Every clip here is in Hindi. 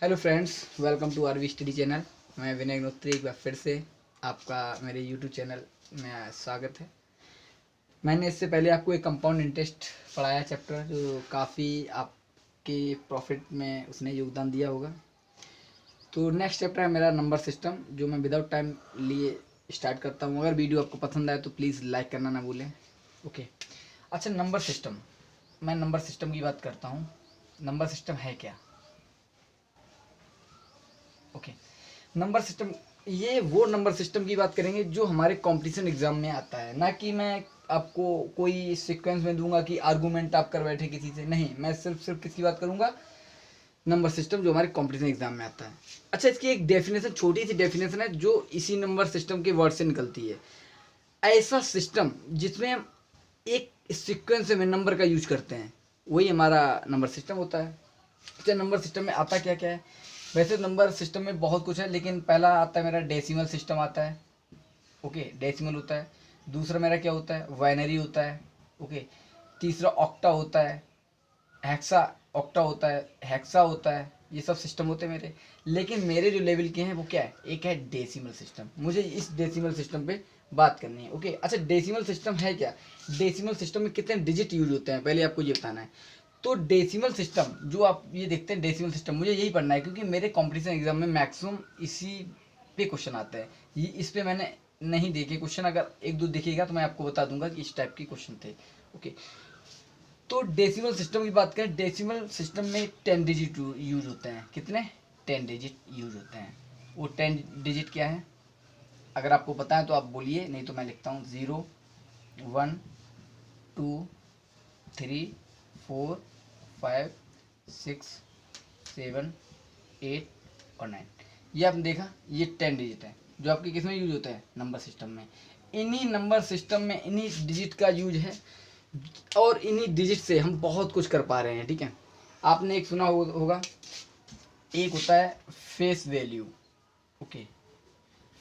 Hello friends, welcome to RV study channel. मैं विनय अग्निहोत्री एक बार फिर से आपका मेरे यूट्यूब चैनल में स्वागत है। मैंने इससे पहले आपको एक कंपाउंड इंटरेस्ट पढ़ाया चैप्टर, जो काफ़ी आपके प्रॉफिट में उसने योगदान दिया होगा। तो नेक्स्ट चैप्टर है मेरा नंबर सिस्टम, जो मैं विदाउट टाइम लिए स्टार्ट करता हूँ। अगर वीडियो आपको पसंद आए तो प्लीज़ लाइक करना ना भूलें। ओके, अच्छा, नंबर सिस्टम। मैं नंबर सिस्टम की बात करता हूँ। नंबर सिस्टम है क्या? ओके, नंबर सिस्टम, ये वो नंबर सिस्टम की बात करेंगे जो हमारे कंपटीशन एग्जाम में आता है। ना कि मैं आपको कोई सीक्वेंस में दूंगा कि आर्गूमेंट आप कर बैठे किसी से, नहीं। मैं सिर्फ किसकी बात करूंगा? नंबर सिस्टम जो हमारे कंपटीशन एग्जाम में आता है। अच्छा, इसकी एक डेफिनेशन, छोटी सी डेफिनेशन है जो इसी नंबर सिस्टम के वर्ड से निकलती है। ऐसा सिस्टम जिसमें हम एक सीक्वेंस में नंबर का यूज करते हैं, वही हमारा नंबर सिस्टम होता है। अच्छा, नंबर सिस्टम में आता क्या क्या है? वैसे नंबर सिस्टम में बहुत कुछ है, लेकिन पहला आता है मेरा डेसिमल सिस्टम आता है। ओके, डेसिमल होता है। दूसरा मेरा क्या होता है? बाइनरी होता है। ओके, तीसरा ऑक्टा होता है, हेक्सा ऑक्टा होता है, हेक्सा होता है। ये सब सिस्टम होते हैं मेरे। लेकिन मेरे जो लेवल के हैं वो क्या है? एक है डेसिमल सिस्टम। मुझे इस डेसिमल सिस्टम पे बात करनी है। ओके, अच्छा, डेसिमल सिस्टम है क्या? डेसिमल सिस्टम में कितने डिजिट यूज होते हैं, पहले आपको ये बताना है। तो डेसिमल सिस्टम जो आप ये देखते हैं, डेसिमल सिस्टम मुझे यही पढ़ना है, क्योंकि मेरे कंपटीशन एग्जाम में मैक्सिमम इसी पे क्वेश्चन आते हैं। ये इस पे मैंने नहीं देखे क्वेश्चन, अगर एक दो दिखेगा तो मैं आपको बता दूंगा कि इस टाइप के क्वेश्चन थे। ओके, तो डेसिमल सिस्टम की बात करें, डेसिमल सिस्टम में 10 डिजिट यूज होते हैं। कितने? 10 डिजिट यूज होते हैं। वो 10 डिजिट क्या है? अगर आपको पता है तो आप बोलिए, नहीं तो मैं लिखता हूँ। 0, 1, 2, 3, 4, 5, 6, 7, 8 और 9। ये आपने देखा, ये 10 डिजिट है जो आपके किस में यूज होते हैं? नंबर सिस्टम में। इन्हीं नंबर सिस्टम में इन्हीं डिजिट का यूज है, और इन्हीं डिजिट से हम बहुत कुछ कर पा रहे हैं। ठीक है, आपने एक सुना होगा, एक होता है face value. Okay,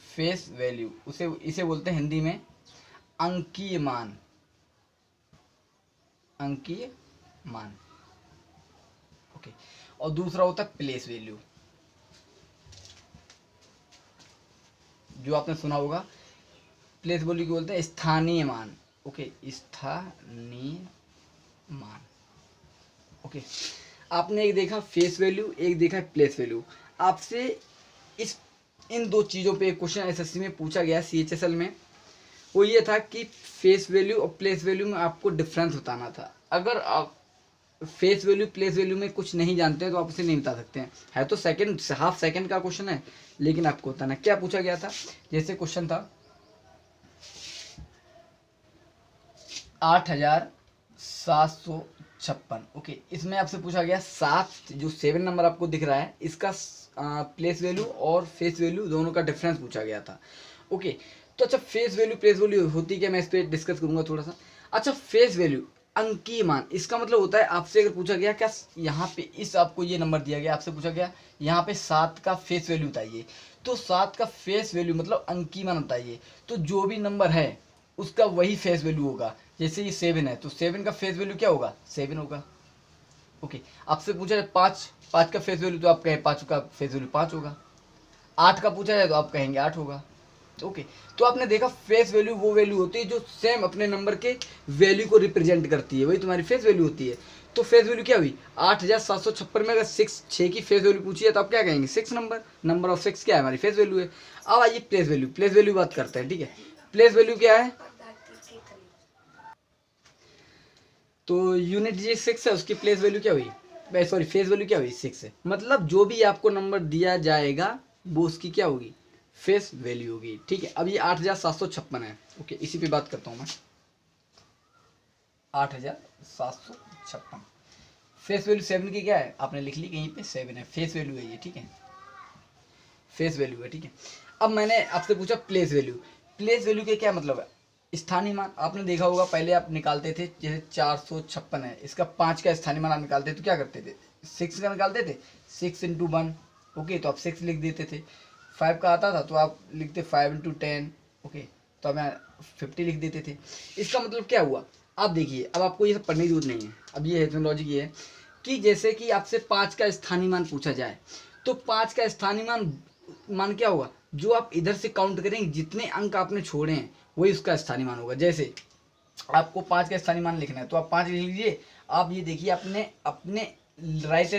face value, उसे इसे बोलते हैं हिंदी में अंकीय मान। अंकीय मान। ओके, और दूसरा होता है प्लेस वैल्यू, जो आपने सुना होगा। प्लेस वैल्यू को बोलते हैं स्थानीय मान। ओके, स्थानीय मान। ओके, आपने एक देखा फेस वैल्यू, एक देखा प्लेस वैल्यू। आपसे इस इन दो चीज़ों पे एक क्वेश्चन एसएससी में पूछा गया सीएचएसएल में। वो ये था कि फेस वैल्यू और प्लेस वैल्यू में आपको डिफरेंस बताना था। अगर आप फेस वैल्यू प्लेस वैल्यू में कुछ नहीं जानते हैं तो आप इसे नहीं बता सकते हैं। है तो सेकंड, हाफ सेकंड का क्वेश्चन है, लेकिन आपको बताना क्या पूछा गया था। जैसे क्वेश्चन था 8756। ओके, इसमें आपसे पूछा गया 7, जो 7 नंबर आपको दिख रहा है, इसका प्लेस वैल्यू और फेस वैल्यू दोनों का डिफरेंस पूछा गया था। ओके, तो अच्छा, फेस वैल्यू प्लेस वैल्यू होती क्या, मैं इस पर डिस्कस करूंगा थोड़ा सा। अच्छा, फेस वैल्यू अंकीय मान, इसका मतलब होता है आपसे अगर पूछा गया क्या यहाँ पे इस आपको ये नंबर दिया गया, आपसे पूछा गया यहाँ पे 7 का फेस वैल्यू बताइए, तो 7 का फेस वैल्यू मतलब अंकीय मान बताइए। तो जो भी नंबर है उसका वही फेस वैल्यू होगा। जैसे ये 7 है तो 7 का फेस वैल्यू क्या होगा? 7 होगा। ओके, आपसे पूछा जाए 5 का फेस वैल्यू, तो आप कहें 5 का फेस वैल्यू 5 होगा। 8 का पूछा जाए तो आप कहेंगे 8 होगा। ओके, तो आपने देखा फेस वैल्यू वो वैल्यू होती है जो सेम अपने नंबर के वैल्यू को रिप्रेजेंट करती है, वही तुम्हारी फेस वैल्यू होती है। तो फेस वैल्यू क्या हुई? 8756 में अगर 6 की फेस वैल्यू पूछी है तो आप क्या कहेंगे? 6 नंबर ऑफ 6 क्या है? हमारी फेस वैल्यू है। अब आइए प्लेस वैल्यू बात करते हैं। ठीक है, प्लेस वैल्यू क्या है? तो यूनिट डिजिट 6 है, उसकी प्लेस वैल्यू क्या हुई? सॉरी, फेस वैल्यू क्या हुई? 6 है। मतलब जो भी आपको नंबर दिया जाएगा वो उसकी क्या होगी? फेस वैल्यू होगी। ठीक है, अब ये 8756 है। ओके, इसी पे बात करता हूँ मैं। 8756 फेस वैल्यू 7 की क्या है? आपने लिख ली कहीं पे, 7 है, फेस वैल्यू है ये। ठीक है, फेस वैल्यू है। ठीक है, अब मैंने आपसे पूछा प्लेस वैल्यू। प्लेस वैल्यू के क्या मतलब है? स्थानीय मान। आपने देखा होगा पहले आप निकालते थे, जैसे 456 है, इसका 5 का स्थानीय मान आप निकालते थे तो क्या करते थे? 6 का निकालते थे, 6 × 1। ओके, तो आप 6 लिख देते थे। 5 का आता था तो आप लिखते 5 × 10। ओके, तो अब 50 लिख देते थे। इसका मतलब क्या हुआ? आप देखिए, अब आपको ये सब पढ़ने की जरूरत नहीं है। अब ये लॉजिक ये है कि जैसे कि आपसे 5 का स्थानीय मान पूछा जाए तो 5 का स्थानीय मान क्या होगा, जो आप इधर से काउंट करेंगे जितने अंक आपने छोड़े हैं वही उसका स्थानीय मान होगा। जैसे आपको 5 का स्थानीय मान लिखना है तो आप 5 लिख लीजिए। आप ये देखिए अपने अपने राइट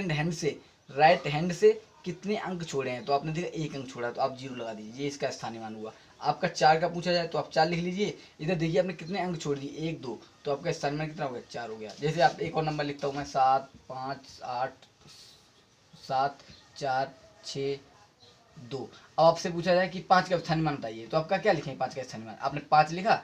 हैंड से कितने अंक छोड़े हैं, तो आपने देखा 1 अंक छोड़ा तो आप 0 लगा दीजिए, ये इसका स्थानीय मान हुआ। आपका 4 का पूछा जाए तो आप 4 लिख लीजिए। इधर देखिए आपने कितने अंक छोड़ दिए, 1 2, तो आपका स्थानीय मान कितना हो गया, 4 हो गया। जैसे आप एक और नंबर लिखता हूँ मैं, 7 5 8 7 4 6 2। अब आपसे पूछा जाए कि 5 का स्थानीय मान बताइए, तो आपका क्या लिखेंगे 5 का स्थानीय मान, आपने 5 लिखा,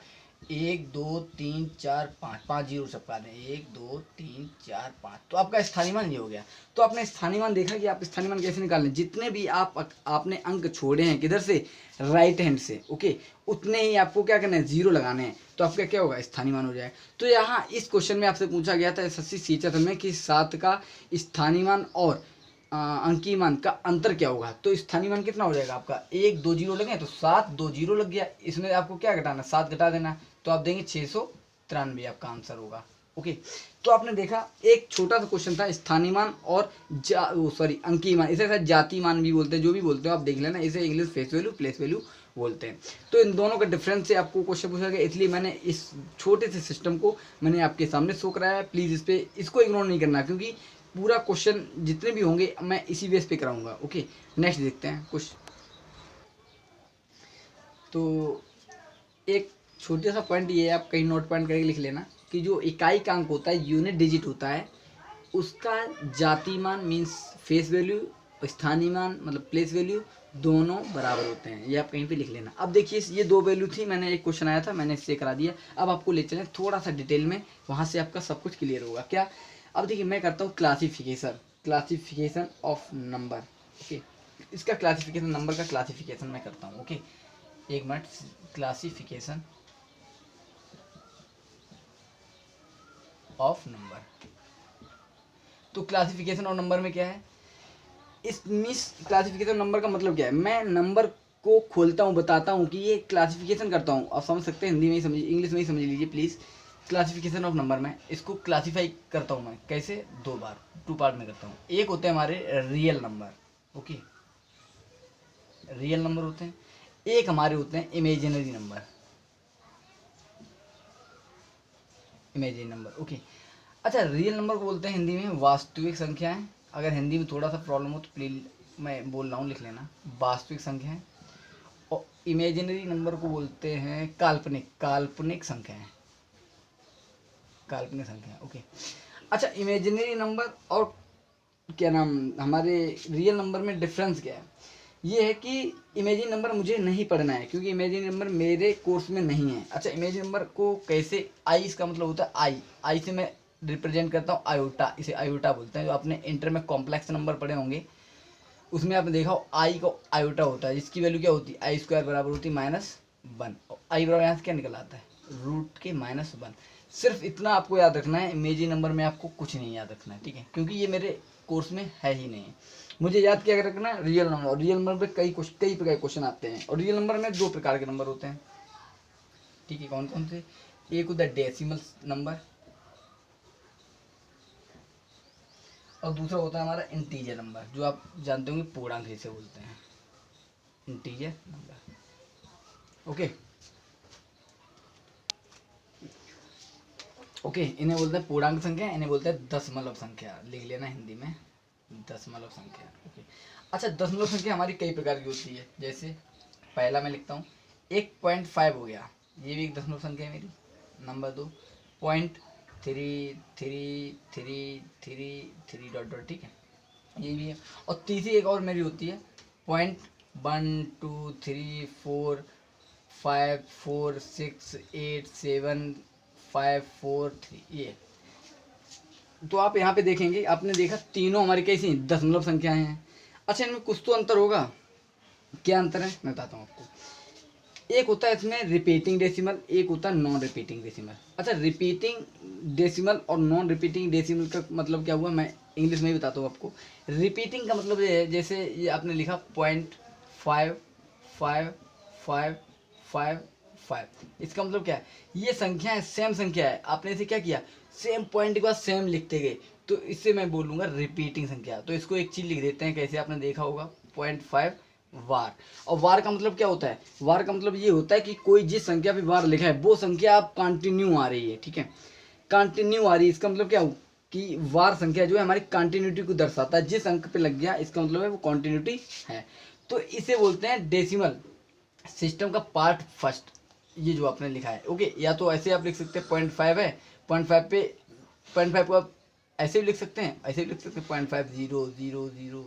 1 2 3 4 5, 5 जीरो सबका दें, 1 2 3 4 5, तो आपका स्थानीय मान ये हो गया। तो आपने स्थानीय मान देखा कि आप स्थानीय मान कैसे निकालें, जितने भी आपने अंक छोड़े हैं किधर से, राइट हैंड से, ओके, उतने ही आपको क्या करना है, 0 लगाने हैं, तो आपका क्या होगा, स्थानीय मान हो जाएगा। तो यहाँ इस क्वेश्चन में आपसे पूछा गया था एसएससी सीचत में कि 7 का स्थानीय मान और अंकीय मान का अंतर क्या होगा। तो स्थानीय मान कितना हो जाएगा आपका, 1 2 जीरो लगे तो 7 2 जीरो लग गया, इसमें आपको क्या घटाना, 7 घटा देना, तो आप देंगे 693 आपका आंसर होगा। ओके, तो आपने देखा एक छोटा सा क्वेश्चन था स्थानीय मान और अंकीय मान, इसे जाति मान भी बोलते हैं, जो भी बोलते हो आप देख लेना, इसे English face value place value बोलते हैं। तो इन दोनों का डिफरेंस से आपको क्वेश्चन पूछा गया, इसलिए मैंने इस छोटे से सिस्टम को मैंने आपके सामने शो कराया है। प्लीज़ इसको इग्नोर नहीं करना, क्योंकि पूरा क्वेश्चन जितने भी होंगे मैं इसी बेस पे कराऊंगा। ओके, नेक्स्ट देखते हैं कुछ। तो एक छोटा सा पॉइंट ये है, आप कहीं नोट पॉइंट करके लिख लेना कि जो इकाई का अंक होता है, यूनिट डिजिट होता है, उसका जाति मान मीन्स फेस वैल्यू, स्थानीय मान मतलब प्लेस वैल्यू, दोनों बराबर होते हैं, ये आप कहीं पे लिख लेना। अब देखिए ये 2 वैल्यू थी, मैंने एक क्वेश्चन आया था मैंने इससे करा दिया। अब आपको ले चलें थोड़ा सा डिटेल में, वहाँ से आपका सब कुछ क्लियर होगा। क्या, अब देखिए मैं करता हूँ क्लासिफिकेशन ऑफ नंबर। ओके, इसका क्लासिफिकेशन, नंबर का क्लासिफिकेशन मैं करता हूँ। ओके, एक मिनट, क्लासिफिकेशन ऑफ नंबर। तो क्लासिफिकेशन ऑफ नंबर में क्या है, इस मिस क्लासिफिकेशन नंबर का मतलब क्या है, मैं नंबर को खोलता हूँ, बताता हूँ कि ये क्लासिफिकेशन करता हूँ। आप समझ सकते हैं, हिंदी में ही समझिए, इंग्लिश में ही समझ लीजिए प्लीज़। क्लासिफिकेशन ऑफ नंबर में इसको क्लासीफाई करता हूँ मैं कैसे, 2 पार्ट में करता हूँ। एक होते हैं हमारे real number, okay, real number होते हैं, एक हमारे होते हैं इमेजिनरी नंबर, ओके। अच्छा, रियल नंबर को बोलते हैं हिंदी में वास्तविक संख्याएं। अगर हिंदी में थोड़ा सा प्रॉब्लम हो तो प्लीज मैं बोल रहा हूँ लिख लेना, वास्तविक संख्याएं। और इमेजिनरी नंबर को बोलते हैं काल्पनिक संख्याएं, ओके। अच्छा, इमेजिनरी नंबर और क्या नाम, हमारे रियल नंबर में डिफरेंस क्या है, ये है कि इमेजिन नंबर मुझे नहीं पढ़ना है, क्योंकि इमेजिन नंबर मेरे कोर्स में नहीं है। अच्छा, इमेजिन नंबर को कैसे, आई इसका मतलब होता है आई से मैं रिप्रेजेंट करता हूँ आयोटा, इसे आयोटा बोलते हैं। जो आपने इंटर में कॉम्प्लेक्स नंबर पढ़े होंगे उसमें आपने देखा हो आई को आयोटा होता है, जिसकी वैल्यू क्या होती है, आई स्क्वायर बराबर होती है -1। आई बराबर यहाँ से क्या निकल आता है, √(-1). सिर्फ इतना आपको याद रखना है, इमेजिन नंबर में आपको कुछ नहीं याद रखना है, ठीक है, क्योंकि ये मेरे कोर्स में है ही नहीं। मुझे याद क्या रखना है, रियल नंबर। और रियल नंबर पे कई प्रकार के क्वेश्चन आते हैं, और रियल नंबर में 2 प्रकार के नंबर होते हैं, ठीक है। कौन कौन से, एक होता है डेसिमल नंबर और दूसरा होता है हमारा इंटीजर नंबर, जो आप जानते होंगे पूर्णांक जिसे बोलते हैं, इंटीजर नंबर, ओके। इन्हें बोलते हैं पूर्णांक संख्या, इन्हें बोलते हैं दशमलव संख्या, लिख लेना हिंदी में दशमलव संख्या, ओके। अच्छा, दशमलव संख्या हमारी कई प्रकार की होती है, जैसे पहला मैं लिखता हूँ 1.5 हो गया, ये भी एक दशमलव संख्या है मेरी। नंबर 2 .333333 ... ठीक है, ये भी है। और तीसरी एक और मेरी होती है .12345468753, ये। तो आप यहाँ पे देखेंगे, आपने देखा तीनों हमारी कैसी दशमलव संख्याएं हैं। अच्छा, इनमें कुछ तो अंतर होगा, क्या अंतर है मैं बताता हूँ आपको। एक होता है इसमें रिपीटिंग डेसिमल, एक होता है नॉन रिपीटिंग डेसिमल। अच्छा, रिपीटिंग डेसिमल और नॉन रिपीटिंग डेसिमल का मतलब क्या हुआ, मैं इंग्लिश में ही बताता हूँ आपको। रिपीटिंग का मतलब ये है, जैसे ये आपने लिखा 0.5555, इसका मतलब क्या है, ये संख्या है, सेम संख्या है, आपने इसे क्या किया, सेम पॉइंट के बाद सेम लिखते गए, तो इससे मैं बोलूँगा रिपीटिंग संख्या। तो इसको एक चीज़ लिख देते हैं, कैसे आपने देखा होगा 0.5 वार। और वार का मतलब क्या होता है, वार का मतलब ये होता है कि कोई जिस संख्या पे वार लिखा है वो संख्या अब कंटिन्यू आ रही है, ठीक है, कंटिन्यू आ रही है। इसका मतलब क्या हो कि वार संख्या जो है हमारी कंटिन्यूटी को दर्शाता है, जिस अंक पे लग गया इसका मतलब है वो कंटिन्यूटी है। तो इसे बोलते हैं डेसिमल सिस्टम का पार्ट फर्स्ट, ये जो आपने लिखा है। ओके, या तो ऐसे आप लिख सकते हैं 0.5 है, 0.5 पे 0.5 को आप ऐसे भी लिख सकते हैं, ऐसे भी लिख सकते हैं 0.5 0 0 0 0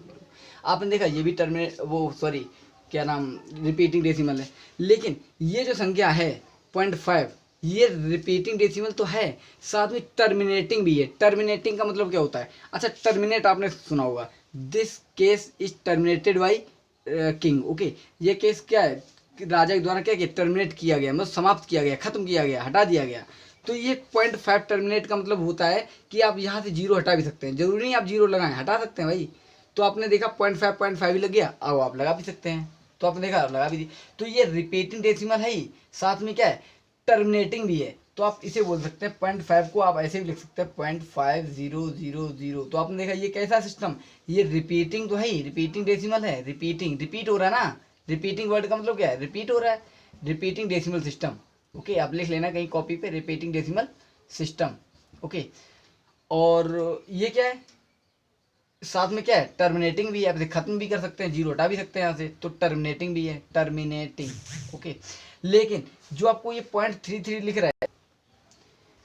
0। आपने देखा ये भी टर्मिनेट वो सॉरी क्या नाम रिपीटिंग डेसिमल है, लेकिन ये जो संख्या है 0.5 ये रिपीटिंग डेसिमल तो है, साथ में टर्मिनेटिंग भी है। टर्मिनेटिंग का मतलब क्या होता है, अच्छा टर्मिनेट आपने सुना होगा, this case is terminated by king. Okay, ये केस क्या है, राजा के द्वारा क्या किया, टर्मिनेट किया गया, मतलब समाप्त किया गया, खत्म किया गया, हटा दिया गया। तो ये 0.5 टर्मिनेट का मतलब होता है कि आप यहाँ से जीरो हटा भी सकते हैं, जरूरी नहीं आप जीरो लगाएं, हटा सकते हैं भाई। तो आपने देखा 0.5 ही लग गया, अब आप लगा भी सकते हैं, तो आपने देखा लगा भी दी। तो ये रिपीटिंग डेसिमल है ही, साथ में क्या है टर्मिनेटिंग भी है। तो आप इसे बोल सकते हैं 0.5 को आप ऐसे भी लिख सकते हैं 0.5000। तो आपने देखा ये कैसा सिस्टम, ये रिपीटिंग तो है ही, रिपीटिंग डेसिमल है, रिपीटिंग रिपीट हो रहा है ना, रिपीटिंग वर्ड का मतलब क्या है, रिपीट हो रहा है, रिपीटिंग डेसिमल सिस्टम। ओके, आप लिख लेना कहीं कॉपी पे, रिपीटिंग डेसिमल सिस्टम। ओके, और ये क्या है, साथ में क्या है टर्मिनेटिंग भी है, आप इसे खत्म भी कर सकते हैं, जीरो हटा भी सकते हैं यहाँ से, तो टर्मिनेटिंग भी है, टर्मिनेटिंग। ओके, लेकिन जो आपको ये 0.33 लिख रहा है,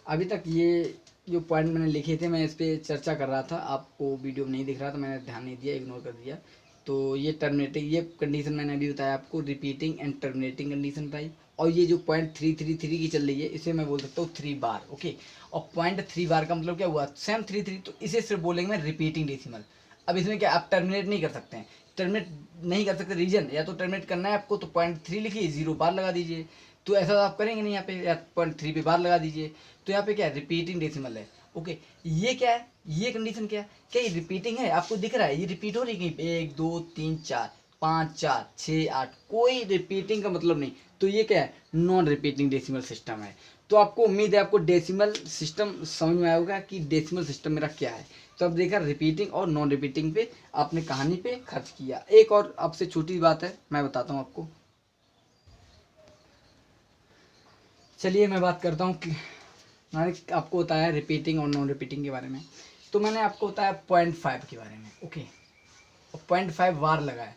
अभी तक ये जो पॉइंट मैंने लिखे थे मैं इस पर चर्चा कर रहा था, आपको वीडियो में नहीं दिख रहा था, मैंने ध्यान नहीं दिया, इग्नोर कर दिया। तो ये टर्मिनेटिंग, ये कंडीशन मैंने अभी बताया आपको, रिपीटिंग एंड टर्मिनेटिंग कंडीशन बताई। और ये जो 0.333 की चल रही है इसे मैं बोल सकता हूँ 3 बार। ओके, और 0.3 बार का मतलब क्या हुआ, सेम 33, तो इसे सिर्फ बोलेंगे मैं रिपीटिंग डेसिमल। अब इसमें क्या आप टर्मिनेट नहीं कर सकते हैं, टर्मिनेट नहीं कर सकते, रीजन या तो टर्मिनेट करना है आपको तो 0.3 लिखिए, 0 बार लगा दीजिए, तो ऐसा तो आप करेंगे नहीं यहाँ पे, या 0.3 पे बार लगा दीजिए। तो यहाँ पे क्या है रिपीटिंग डेसिमल है। ओके, ये क्या है, ये कंडीशन क्या है, क्या ये रिपीटिंग है, आपको दिख रहा है ये रिपीट हो रही है कहीं 1 2 3 4 5 4 6 8, कोई रिपीटिंग का मतलब नहीं। तो ये क्या है नॉन रिपीटिंग डेसिमल सिस्टम है। तो आपको उम्मीद है आपको डेसिमल सिस्टम समझ में आया होगा कि डेसिमल सिस्टम मेरा क्या है। तो अब देखा रिपीटिंग और नॉन रिपीटिंग पे आपने कहानी पे खर्च किया। एक और आपसे छोटी बात है मैं बताता हूँ आपको, चलिए मैं बात करता हूँ कि मैंने आपको बताया रिपीटिंग और नॉन रिपीटिंग के बारे में, तो मैंने आपको बताया 0.5 के बारे में। ओके, और 0.5 वार लगा है।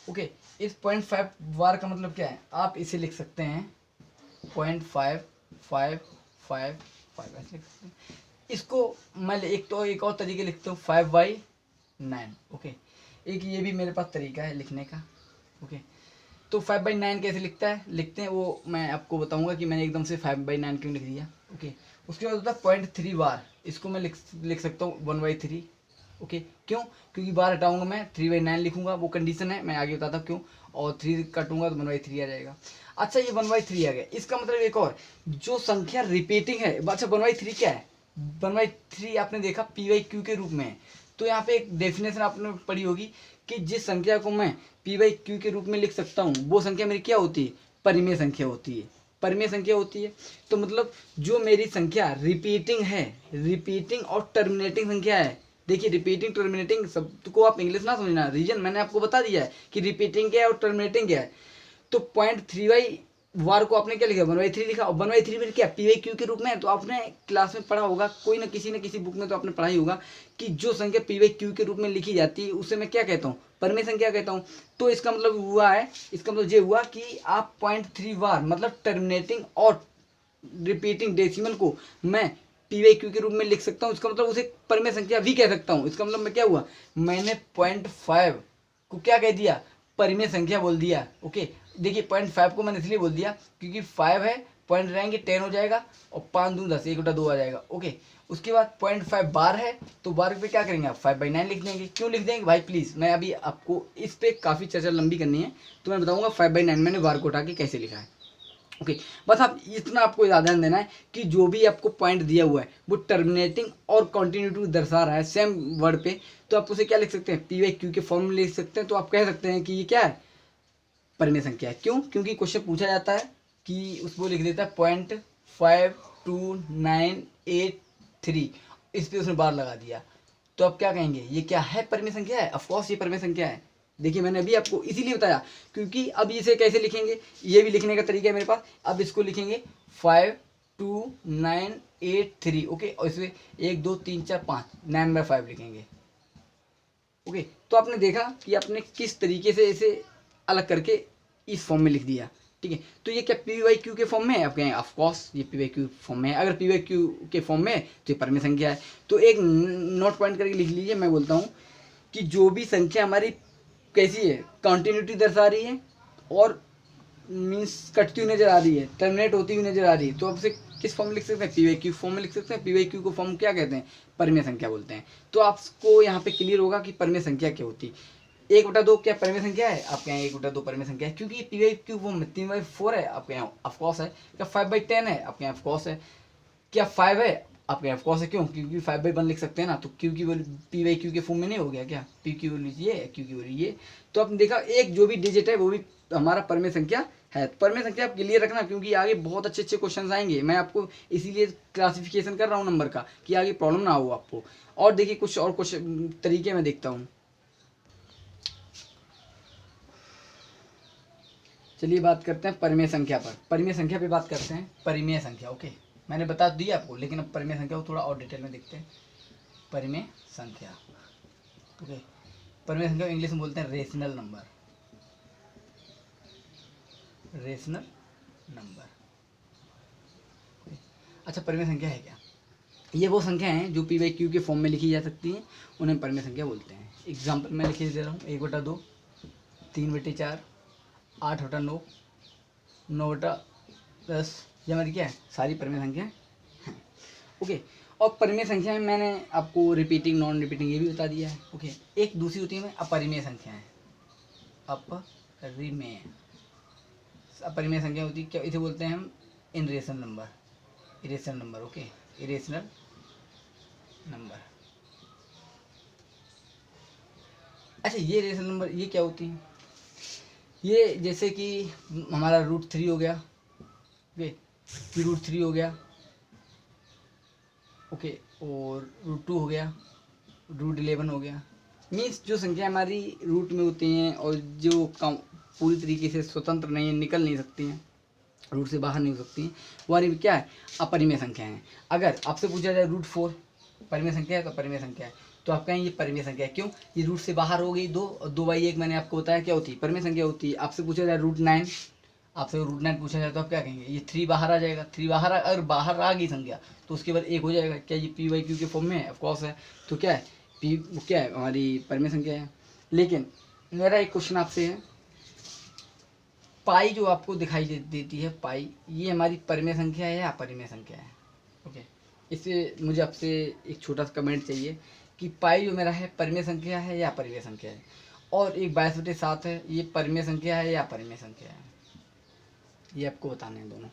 ओके, इस 0.5 वार का मतलब क्या है, आप इसे लिख सकते हैं 0.5555 ऐसे लिख सकते हैं। इसको मैं एक और तरीके लिखता हूँ 5/9। ओके, एक ये भी मेरे पास तरीका है लिखने का। ओके, तो 5/9 कैसे लिखते हैं वो मैं आपको बताऊंगा कि मैंने एकदम से 5/9 क्यों लिख दिया। ओके, उसके बाद होता है 0.3 बार, इसको मैं लिख सकता हूँ 1/3। ओके, क्यों, क्योंकि बार हटाऊंगा मैं 3/9 लिखूंगा, वो कंडीशन है, मैं आगे बताता हूँ क्यों, और 3 कटूंगा तो 1/3 आ जाएगा। अच्छा, ये 1/3 आ गया, इसका मतलब एक और जो संख्या रिपीटिंग है। अच्छा 1/3 क्या है, 1/3 आपने देखा p/q के रूप में है। तो यहाँ पे एक डेफिनेशन आपने पढ़ी होगी कि जिस संख्या को मैं p/q के रूप में लिख सकता हूँ वो संख्या मेरी क्या होती है, परिमेय संख्या होती है, परिमेय संख्या होती है। तो मतलब जो मेरी संख्या रिपीटिंग है, रिपीटिंग और टर्मिनेटिंग संख्या है, देखिए रिपीटिंग टर्मिनेटिंग शब्द को आप इंग्लिश ना समझना, रीजन मैंने आपको बता दिया है कि रिपीटिंग क्या है और टर्मिनेटिंग क्या है। तो 0.3 वार को आपने क्या लिखा 1/3 लिखा, और 1/3 में क्या p/q के रूप में है। तो आपने क्लास में पढ़ा होगा, कोई ना किसी बुक में तो आपने पढ़ा ही होगा कि जो संख्या p/q के रूप में लिखी जाती है उसे मैं क्या कहता हूँ, परिमेय संख्या कहता हूँ। तो इसका मतलब हुआ है, इसका मतलब ये हुआ कि आप 0.3 वार मतलब टर्मिनेटिंग और रिपीटिंग डेसिमल को मैं p/q के रूप में लिख सकता हूँ, इसका मतलब उसे परिमेय संख्या भी कह सकता हूँ। इसका मतलब मैं क्या हुआ, मैंने 0.5 को क्या कह दिया, परिमेय संख्या बोल दिया। ओके, देखिए 0.5 को मैंने इसलिए बोल दिया क्योंकि 5 है, पॉइंट रहेंगे 10 हो जाएगा, और 5 दूँ 10, 1 बटा 2 आ जाएगा। ओके, उसके बाद 0.5 बार है, तो बार पे क्या करेंगे आप 5/9 लिख देंगे। क्यों लिख देंगे भाई प्लीज़, मैं अभी आपको इस पर काफ़ी चर्चा लंबी करनी है, तो मैं बताऊँगा 5/9 मैंने बार को उठा के कैसे लिखा है। ओके, बस आप इतना आपको ध्यान देना है कि जो भी आपको पॉइंट दिया हुआ है वो टर्मिनेटिंग और कंटिन्यूटी दर्शा रहा है सेम वर्ड पे, तो आप उसे क्या लिख सकते हैं, p/q के फॉर्म में लिख सकते हैं। तो आप कह सकते हैं कि ये क्या है, परिमेय संख्या है। क्यों, क्योंकि क्वेश्चन पूछा जाता है कि उसको लिख देता है 0.52983, इस पे उसने बार लगा दिया, तो अब क्या कहेंगे, ये क्या है, परिमेय संख्या है, ऑफकोर्स ये परिमेय संख्या है। देखिए मैंने अभी आपको इसीलिए बताया, क्योंकि अब इसे कैसे लिखेंगे, ये भी लिखने का तरीका है मेरे पास। अब इसको लिखेंगे 5 2 9 8 3, ओके, और इसमें 1 2 3 4 5 9/5 लिखेंगे, ओके। तो आपने देखा कि आपने किस तरीके से इसे अलग करके इस फॉर्म में लिख दिया, ठीक है। तो ये क्या पी वाई क्यू के फॉर्म में है, आप कहेंगे ऑफकोर्स ये पी वाई क्यू फॉर्म में है। अगर पी वाई क्यू के फॉर्म में है तो ये परिमेय संख्या है। तो एक नोट पॉइंट करके लिख लीजिए, मैं बोलता हूँ कि जो भी संख्या हमारी कैसी है, कंटिन्यूटी दर्शा रही है और मीन्स कटती हुई नजर आ रही है, टर्मिनेट होती हुई नजर आ रही है, तो अब से किस फॉर्म में लिख सकते हैं, पी वाई क्यू फॉर्म में लिख सकते हैं। पी वाई क्यू को फॉर्म क्या कहते हैं, परिमेय संख्या बोलते हैं। तो आपको यहाँ पे क्लियर होगा कि परिमेय संख्या क्या होती है। 1/2 क्या परिमेय संख्या है, आपके यहाँ 1/2 परिमेय संख्या है, क्योंकि पी वाई क्यू फॉर्म में 3/4 है, आपके यहाँ ऑफकोर्स है। क्या 5/10 है, आपके यहाँ ऑफकोर्स है। क्या 5 है, आपके यहाँ ऑफकोर्स है। क्यों, क्योंकि 5/1 लिख सकते हैं ना, तो क्यू की वैल्यू पी वाई क्यू के फॉर्म में नहीं हो गया क्या, पी की वैल्यू ये है, क्यू की वैल्यू ये। तो आपने देखा एक जो भी डिजिट है वो भी हमारा परिमेय संख्या है। परिमेय संख्या आप क्लियर रखना, क्योंकि आगे बहुत अच्छे अच्छे क्वेश्चन आएंगे। मैं आपको इसीलिए क्लासिफिकेशन कर रहा हूँ नंबर का, कि आगे प्रॉब्लम ना हो आपको। और देखिए कुछ तरीके मैं देखता हूँ। चलिए बात करते हैं परिमेय संख्या पर। परिमेय संख्या पे बात करते हैं, परिमेय संख्या, ओके। मैंने बता दिया आपको, लेकिन अब परिमेय संख्या को थोड़ा और डिटेल में देखते हैं। परिमेय संख्या, ओके। परिमेय संख्या इंग्लिश में बोलते हैं रेशनल नंबर, रेशनल नंबर। अच्छा, परिमेय संख्या है क्या, ये वो संख्या हैं जो पी वाई क्यू के फॉर्म में लिखी जा सकती हैं, उन्हें परिमेय संख्या बोलते हैं। एग्जाम्पल मैं लिख दे रहा हूँ, 1/2 3/4 8/9 9/10, ये हमारी क्या है, सारी परिमेय संख्या हैं, ओके। और परिमेय संख्या में मैंने आपको रिपीटिंग नॉन रिपीटिंग ये भी बता दिया है, ओके। एक दूसरी होती है अपरिमेय संख्याएं, अपरिमेय। अपरिमेय संख्या होती है क्या, इसे बोलते हैं हम irrational number, irrational number, okay, irrational number. अच्छा, ये इरेशनल नंबर ये क्या होती है, ये जैसे कि हमारा √3 हो गया, ओके, √3 हो गया, ओके, और √2 हो गया, √11 हो गया। मीन्स जो संख्या हमारी रूट में होती हैं और जो पूरी तरीके से स्वतंत्र नहीं है, निकल नहीं सकती हैं, रूट से बाहर नहीं हो सकती हैं, वो क्या है, अपरिमेय संख्या है। अगर आपसे पूछा जाए √4 परिमेय संख्या है, तो परिमेय संख्या है, तो आप कहेंगे ये परिमेय संख्या है। क्यों, ये रूट से बाहर हो गई 2, और 2/1 मैंने आपको बताया क्या होती है, परिमेय संख्या होती है। आपसे पूछा जाए √9, आपसे √9 पूछा जाए तो आप क्या कहेंगे, ये 3 बाहर आ जाएगा। 3 बाहर अगर बाहर आ गई संख्या तो उसके बाद 1 हो जाएगा। क्या ये पी वाई क्यू के फॉर्म में है, ऑफकोर्स है। तो क्या है, पी क्या है, हमारी परिमेय संख्या है। लेकिन मेरा एक क्वेश्चन आपसे है, पाई जो आपको दिखाई देती है, पाई, ये हमारी परिमेय संख्या है या अपरिमेय संख्या है, ओके। इससे मुझे आपसे एक छोटा सा कमेंट चाहिए कि पाई जो मेरा है परिमेय संख्या है या अपरिमेय संख्या है। और एक 22/7 है, ये परिमेय संख्या है या अपरिमेय संख्या है, ये आपको बताने हैं दोनों।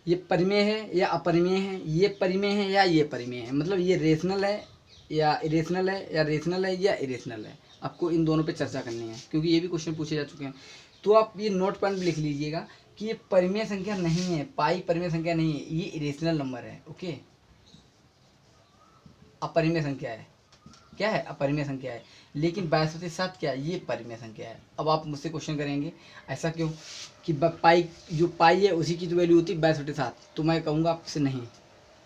ये परिमेय है या अपरिमेय है, ये परिमेय है या ये परिमेय है, मतलब ये रेशनल है या इरेशनल है, या रेशनल है या इरेशनल है। आपको इन दोनों पे चर्चा करनी है, क्योंकि ये भी क्वेश्चन पूछे जा चुके हैं। तो आप ये नोट पॉइंट लिख लीजिएगा कि ये परिमेय संख्या नहीं है, पाई परिमेय संख्या नहीं है, ये इरेशनल नंबर है, ओके, अपरिमेय संख्या है। क्या है, अपरिमेय संख्या है। लेकिन 22/7 क्या, ये परिमेय संख्या है। अब आप मुझसे क्वेश्चन करेंगे ऐसा क्यों, कि पाई जो पाई है उसी की तो वैल्यू होती है 22/7, तो मैं कहूँगा आपसे नहीं,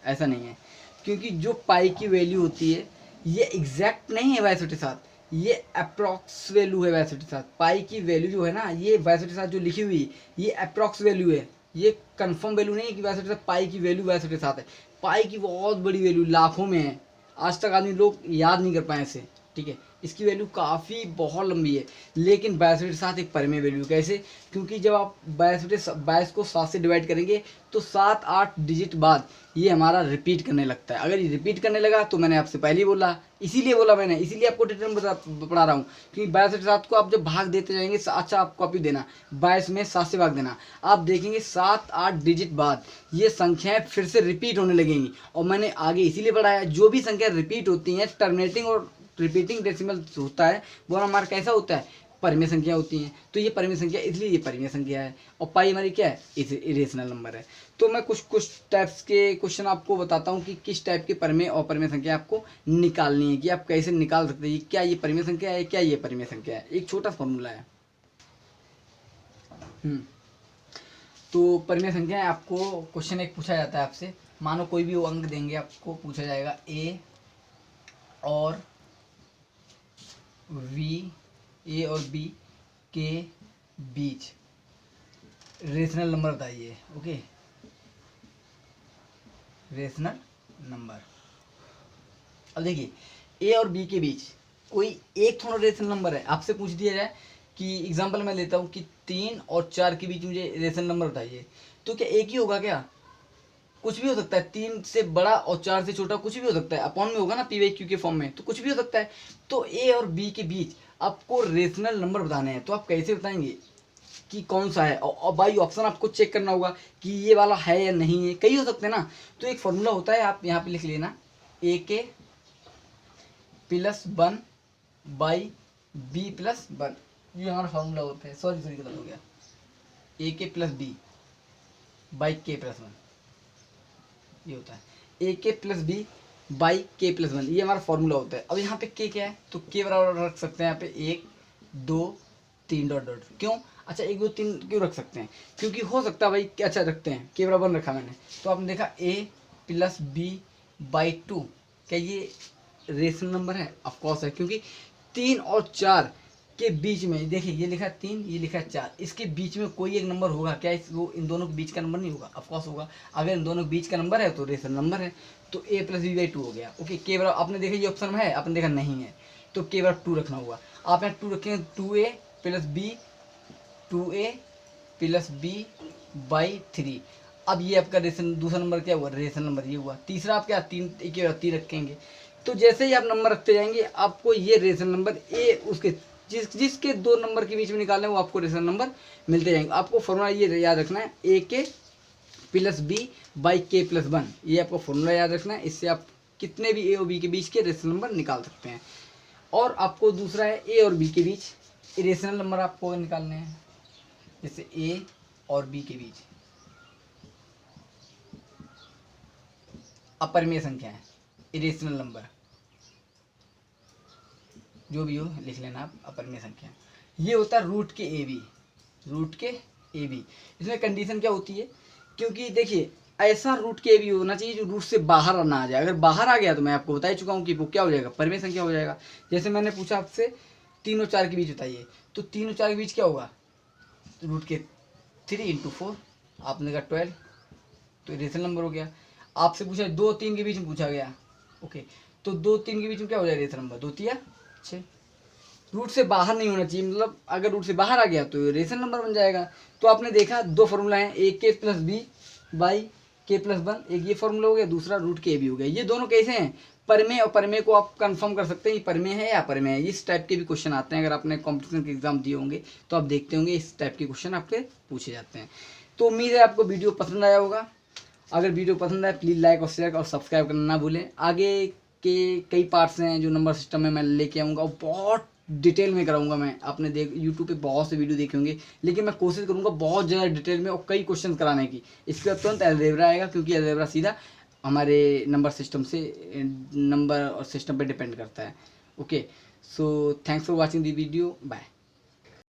ऐसा नहीं है। क्योंकि जो पाई की वैल्यू होती है ये एग्जैक्ट नहीं है 22/7, ये अप्रॉक्स वैल्यू है 22/7। पाई की वैल्यू जो है ना, ये 22/7 जो लिखी हुई ये अप्रॉक्स वैल्यू है, ये कंफर्म वैल्यू नहीं है कि 22/7 पाई की वैल्यू 22/7 है। पाई की बहुत बड़ी वैल्यू लाखों में है, आज तक आदमी लोग याद नहीं कर पाए इसे, ठीक है। इसकी वैल्यू काफ़ी बहुत लंबी है। लेकिन 22/7 एक परिमेय वैल्यू, कैसे, क्योंकि जब आप 22 को 7 से डिवाइड करेंगे तो 7-8 डिजिट बाद ये हमारा रिपीट करने लगता है। अगर ये रिपीट करने लगा तो मैंने आपसे पहले ही बोला, इसीलिए बोला मैंने, इसीलिए आपको डिटेल में पढ़ा रहा हूँ। क्योंकि 22/7 को आप जब भाग देते जाएंगे, अच्छा आप कॉपी देना, 22 में 7 से भाग देना, आप देखेंगे 7-8 डिजिट बाद ये संख्याएं फिर से रिपीट होने लगेंगी। और मैंने आगे इसीलिए बढ़ाया, जो भी संख्या रिपीट होती हैं, टर्मिनेटिंग और रिपीटिंग डेसिमल होता है वो हमारा कैसा होता है, परिमेय संख्या होती हैं। तो ये परिमेय संख्या, इसलिए ये परिमेय संख्या है। और पाई हमारी क्या है, इरेशनल नंबर है। तो मैं कुछ टाइप्स के क्वेश्चन आपको बताता हूँ कि किस टाइप के परिमेय और परिमेय संख्या आपको निकालनी है, कि आप कैसे निकाल सकते हैं क्या ये परिमेय संख्या है, क्या ये परिमेय संख्या है। एक छोटा फॉर्मूला है। तो परिमेय संख्या है, आपको क्वेश्चन एक पूछा जाता है आपसे, मानो कोई भी अंक देंगे, आपको पूछा जाएगा ए और बी के बीच रेशनल नंबर बताइए। Okay, rational number. अब देखिए, ए और बी के बीच कोई एक थोड़ा रेशनल नंबर है। आपसे पूछ दिया जाए कि एग्जांपल मैं लेता हूँ कि 3 और 4 के बीच मुझे रेशनल नंबर बताइए, तो क्या एक ही होगा क्या? कुछ भी हो सकता है। 3 से बड़ा और 4 से छोटा कुछ भी हो सकता है। अपॉन में होगा ना, पी बाई क्यू के फॉर्म में, तो कुछ भी हो सकता है। तो ए और बी के बीच आपको रेशनल नंबर बताने हैं, तो आप कैसे बताएंगे कि कौन सा है? और बाई ऑप्शन आपको चेक करना होगा कि ये वाला है या नहीं है, कई हो सकते हैं ना। तो एक फॉर्मूला होता है, आप यहाँ पे लिख लेना, ए के प्लस 1 बाई बी प्लस 1, ये हमारा फॉर्मूला होता है। सॉरी गलत हो गया, ए के प्लस बी बाई के प्लस 1, ये होता है ए के प्लस बी बाई के प्लस 1, ये हमारा फॉर्मूला होता है। अब यहाँ पे के क्या है, तो के बराबर रख सकते हैं यहाँ पे 1 2 3 डॉट डॉट। क्यों? अच्छा 1 2 3 क्यों रख सकते हैं? क्योंकि हो सकता है भाई, अच्छा रखते हैं, के बराबर रखा मैंने, तो आपने देखा ए प्लस बी बाई 2, क्या ये रेशनल नंबर है? ऑफकोर्स है, क्योंकि 3 और 4 के बीच में, देखिए ये लिखा है 3, ये लिखा है 4, इसके बीच में कोई एक नंबर होगा क्या? वो इन दोनों के बीच का नंबर नहीं होगा? ऑफकोर्स होगा। अगर इन दोनों के बीच का नंबर है तो रेशनल नंबर है। तो ए प्लस बी बाई 2 हो गया। ओके, के बराबर, आपने देखा ये ऑप्शन में है, आपने देखा नहीं है, तो के बराबर 2 रखना होगा। आप यहाँ 2 रखें, 2a प्लस बी बाई 3। अब ये आपका दूसरा नंबर क्या हुआ? रेशनल नंबर ये हुआ। तीसरा आप क्या 3 रखेंगे। तो जैसे ही आप नंबर रखते जाएंगे, आपको ये रेशनल नंबर ए, उसके जिसके 2 नंबर के बीच में निकालना है, वो आपको रेशनल नंबर मिलते जाएंगे। आपको फॉर्मूला ये याद रखना है, ए के प्लस बी बाई के प्लस 1, ये आपको फॉर्मूला याद रखना है। इससे आप कितने भी ए और बी के बीच के रेशनल नंबर निकाल सकते हैं। और आपको दूसरा है ए और बी के बीच रेशनल नंबर आपको निकालने हैं, जैसे ए और बी के बीच अपरिमेय संख्या है, इरेशनल नंबर जो भी हो लिख लेना आप, अपरिमेय संख्या। ये होता है रूट के ए बी। इसमें कंडीशन क्या होती है? क्योंकि देखिए, ऐसा रूट के ए बी होना चाहिए जो रूट से बाहर ना आ जाए। अगर बाहर आ गया तो मैं आपको बता ही चुका हूँ कि वो क्या हो जाएगा? परिमेय संख्या हो जाएगा। जैसे मैंने पूछा आपसे 3 और 4 के बीच बताइए, तो 3 और 4 के बीच क्या होगा? रूट के 3 × 4, आपने कहा 12, तो रेशनल नंबर हो गया। आपसे पूछा 2 3 के बीच में पूछा गया, ओके, तो 2 3 के बीच में क्या हो जाएगा? Rational number 2 3 6। रूट से बाहर नहीं होना चाहिए, मतलब अगर रूट से बाहर आ गया तो रेशनल नंबर बन जाएगा। तो आपने देखा 2 फॉर्मूला हैं, ए के प्लस बी बाई के प्लस 1, एक ये फॉर्मूला हो गया, दूसरा रूट के ए बी हो गया। ये दोनों कैसे हैं? परिमेय। और परिमेय को आप कंफर्म कर सकते हैं परिमेय है या अपरिमेय है। इस टाइप के भी क्वेश्चन आते हैं, अगर आपने कॉम्पिटिशन के एग्जाम दिए होंगे तो आप देखते होंगे इस टाइप के क्वेश्चन आपके पूछे जाते हैं। तो उम्मीद है आपको वीडियो पसंद आया होगा। अगर वीडियो पसंद आए प्लीज़ लाइक और शेयर और सब्सक्राइब करना ना भूलें। आगे के कई पार्ट्स हैं जो नंबर सिस्टम में मैं लेके आऊँगा, और बहुत डिटेल में कराऊंगा मैं। आपने यूट्यूब पे बहुत से वीडियो देखे होंगे, लेकिन मैं कोशिश करूंगा बहुत ज़्यादा डिटेल में और कई क्वेश्चन कराने की। इसके बाद तुरंत अलजेब्रा आएगा, क्योंकि अलजेब्रा सीधा हमारे नंबर सिस्टम पे डिपेंड करता है। Okay, so thanks for watching the video, bye.